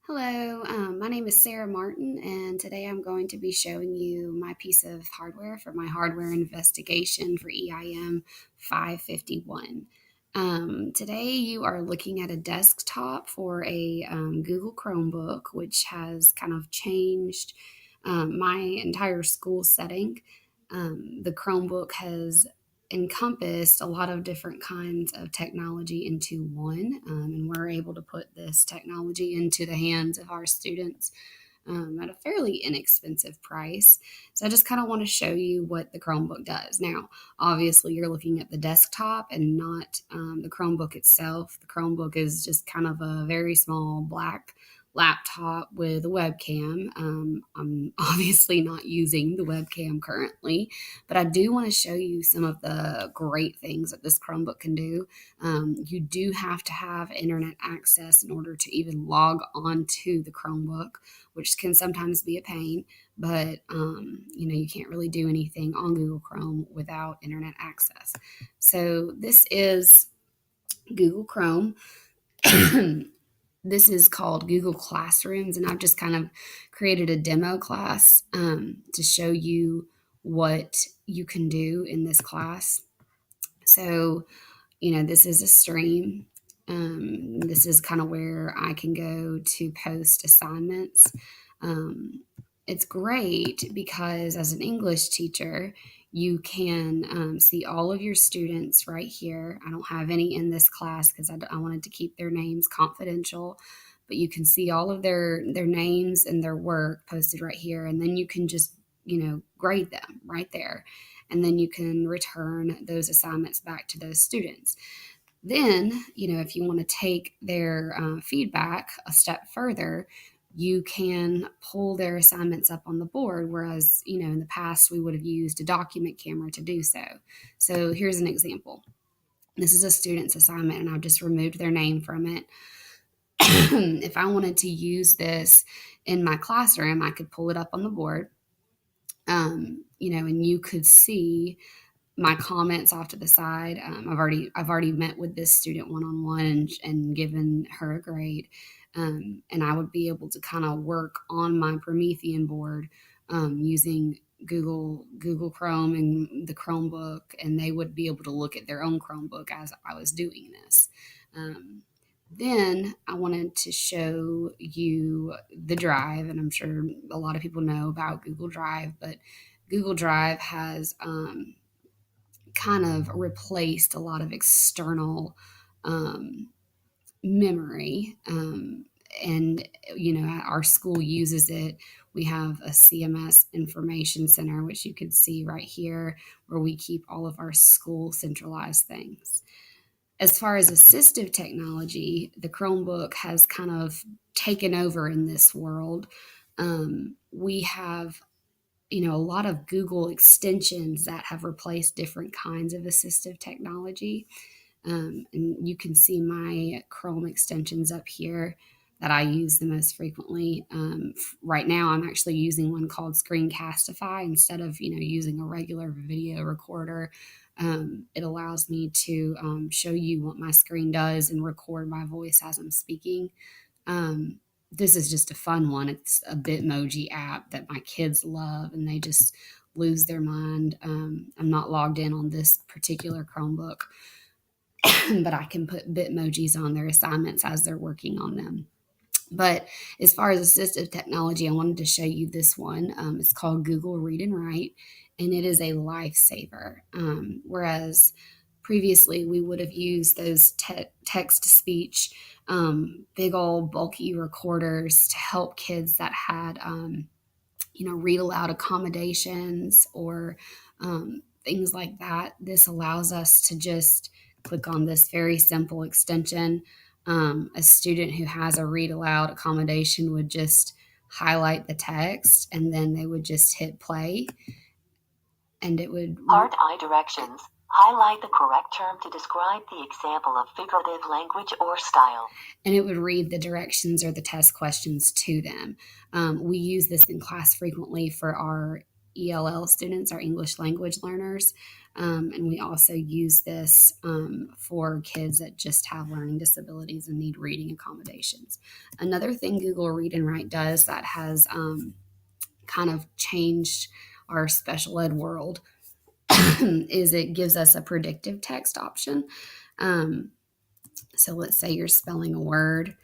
Hello, my name is Sarah Martin, and today I'm going to be showing you my piece of hardware for my hardware investigation for EIM 551. Today you are looking at a desktop for a Google Chromebook, which has kind of changed my entire school setting. The Chromebook has encompassed a lot of different kinds of technology into one, and we're able to put this technology into the hands of our students at a fairly inexpensive price. So I just kind of want to show you what the Chromebook does. Now, obviously, you're looking at the desktop and not the Chromebook itself. The Chromebook is just kind of a very small black laptop with a webcam. I'm obviously not using the webcam currently, but I do want to show you some of the great things that this Chromebook can do. You do have to have internet access in order to even log on to the Chromebook, which can sometimes be a pain, but you can't really do anything on Google Chrome without internet access. So this is Google Chrome. This is called Google Classrooms, and I've just kind of created a demo class to show you what you can do in this class. So, this is a stream. This is kind of where I can go to post assignments. Um, it's great because as an English teacher, you can see all of your students right here. I don't have any in this class because I wanted to keep their names confidential, but you can see all of their names and their work posted right here, and then you can just grade them right there, and then you can return those assignments back to those students. Then, if you want to take their feedback a step further, you can pull their assignments up on the board, whereas, in the past we would have used a document camera to do so. So here's an example. This is a student's assignment, and I've just removed their name from it. If I wanted to use this in my classroom, I could pull it up on the board, and you could see my comments off to the side. I've already met with this student one on one and given her a grade, and I would be able to kind of work on my Promethean board using Google Chrome and the Chromebook, and they would be able to look at their own Chromebook as I was doing this. Then I wanted to show you the Drive, and I'm sure a lot of people know about Google Drive, but Google Drive has kind of replaced a lot of external um, memory. And, our school uses it. We have a CMS information center, which you can see right here, where we keep all of our school centralized things. As far as assistive technology, the Chromebook has kind of taken over in this world. We have a lot of Google extensions that have replaced different kinds of assistive technology. And you can see my Chrome extensions up here that I use the most frequently. Right now, I'm actually using one called Screencastify instead of using a regular video recorder. It allows me to show you what my screen does and record my voice as I'm speaking. This is just a fun one. It's a Bitmoji app that my kids love, and they just lose their mind. I'm not logged in on this particular Chromebook, but I can put Bitmojis on their assignments as they're working on them. But as far as assistive technology, I wanted to show you this one. It's called Google Read and Write, and it is a lifesaver. Whereas previously we would have used those text to speech, big old bulky recorders to help kids that had, read aloud accommodations or things like that. This allows us to just click on this very simple extension. A student who has a read aloud accommodation would just highlight the text, and then they would just hit play, and it would Part I directions. Highlight the correct term to describe the example of figurative language or style. And it would read the directions or the test questions to them. We use this in class frequently for our ELL students, our English language learners. And we also use this for kids that just have learning disabilities and need reading accommodations. Another thing Google Read and Write does that has kind of changed our special ed world is it gives us a predictive text option. Um, so let's say you're spelling a word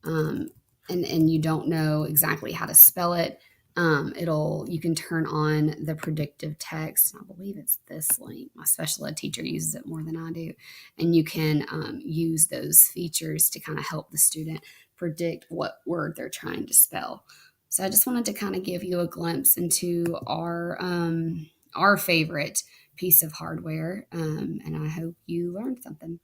um, and you don't know exactly how to spell it. You can turn on the predictive text. I believe it's this link. My special ed teacher uses it more than I do. And you can use those features to kind of help the student predict what word they're trying to spell. So I just wanted to kind of give you a glimpse into our favorite piece of hardware, and I hope you learned something.